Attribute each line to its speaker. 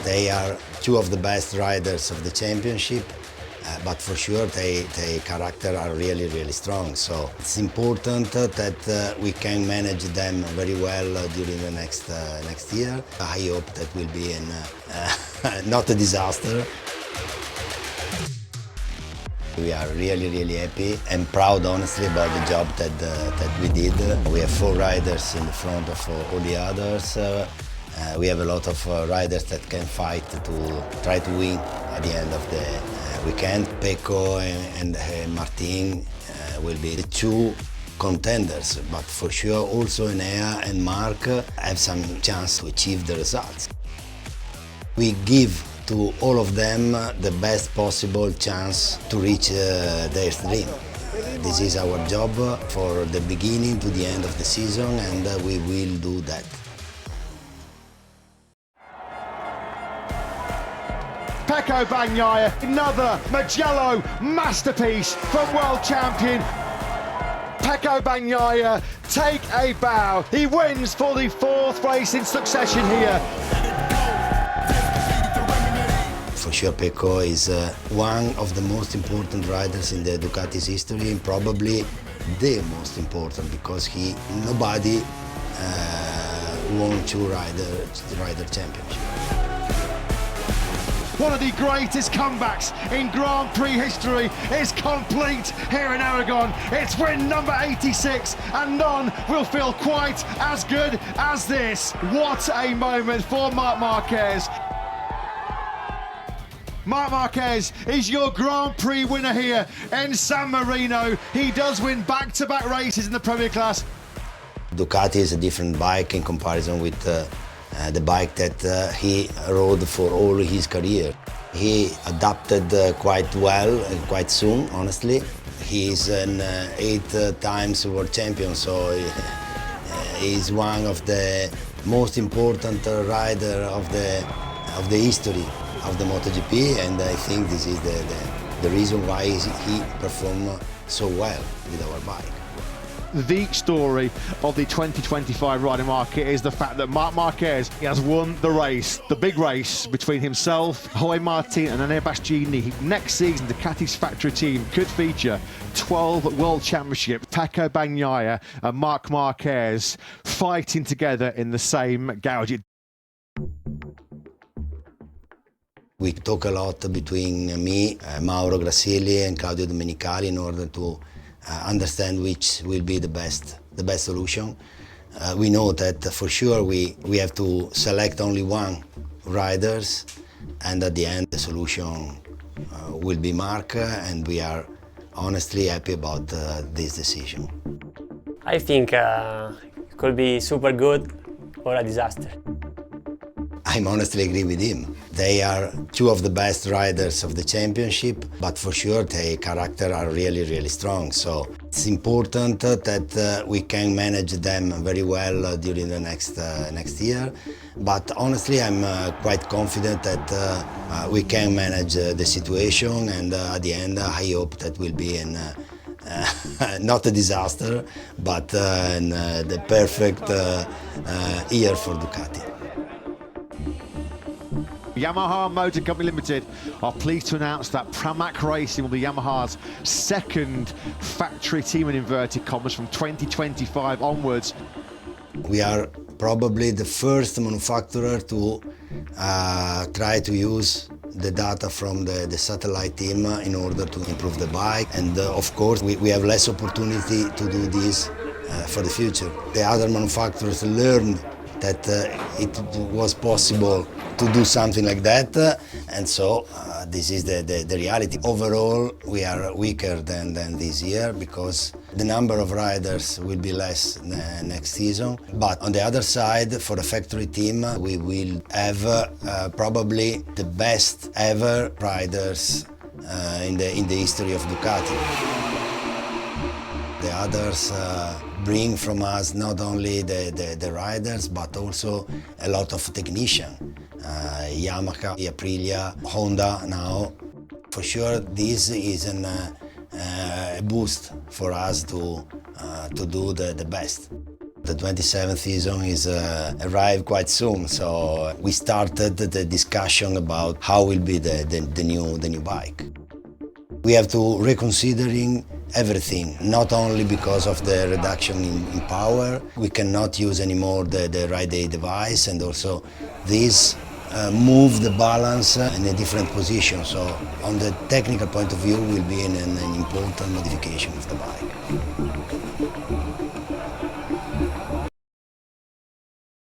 Speaker 1: They are two of the best riders of the championship, but for sure their character are really, really strong. So it's important that we can manage them very well during the next year. I hope that will be not a disaster. We are really, really happy and proud, honestly, about the job that we did. We have 4 riders in the front of all the others. We have a lot of riders that can fight to try to win at the end of the weekend. Pecco and Martin will be the 2 contenders, but for sure also Enea and Marc have some chance to achieve the results. We give to all of them the best possible chance to reach their dream. This is our job for the beginning to the end of the season, and we will do that.
Speaker 2: Pecco Bagnaia, another Mugello masterpiece from world champion. Pecco Bagnaia, take a bow. He wins for the 4th race in succession here.
Speaker 1: For sure, Pecco is one of the most important riders in the Ducati's history, and probably the most important, because nobody won 2 rider championship.
Speaker 2: One of the greatest comebacks in Grand Prix history is complete here in Aragon. It's win number 86, and none will feel quite as good as this. What a moment for Marc Marquez. Marc Marquez is your Grand Prix winner here in San Marino. He does win back-to-back races in the Premier Class.
Speaker 1: Ducati is a different bike in comparison with the bike that he rode for all his career. He adapted quite well and quite soon, honestly. He is an 8 times world champion, so he's one of the most important rider of the history of the MotoGP, and I think this is the reason why he performed so well with our bike.
Speaker 2: The story of the 2025 riding market is the fact that Marc Marquez has won the race, the big race between himself, Jorge Martin and Enea Bastianini. Next season, Ducati's factory team could feature 12 World Championships, Pecco Bagnaia and Marc Marquez fighting together in the same garage.
Speaker 1: We talk a lot between me, Mauro Grassilli and Claudio Domenicali in order to understand which will be the best solution. We know that for sure we have to select only one riders, and at the end the solution will be Marc, and we are honestly happy about this decision.
Speaker 3: I think it could be super good or a disaster.
Speaker 1: I honestly agree with him. They are 2 of the best riders of the championship, but for sure their character are really, really strong. So it's important that we can manage them very well during the next year. But honestly, I'm quite confident that we can manage the situation, and at the end, I hope that will be not a disaster, but the perfect year for Ducati.
Speaker 2: Yamaha Motor Company Limited are pleased to announce that Pramac Racing will be Yamaha's 2nd factory team in inverted commas from 2025 onwards.
Speaker 1: We are probably the first manufacturer to try to use the data from the satellite team in order to improve the bike, and of course we have less opportunity to do this for the future. The other manufacturers learned that it was possible to do something like that, and so this is the reality. Overall, we are weaker than this year because the number of riders will be less next season. But on the other side, for the factory team, we will have probably the best ever riders in the history of Ducati. The others bring from us not only the riders, but also a lot of technicians. Yamaha, Aprilia, Honda now. For sure, this is a boost for us to do the best. The 27th season is arrived quite soon, so we started the discussion about how will be the new bike. We have to reconsidering everything, not only because of the reduction in power. We cannot use anymore the Ride Day device, and also this move the balance in a different position. So on the technical point of view will be an important modification of the bike.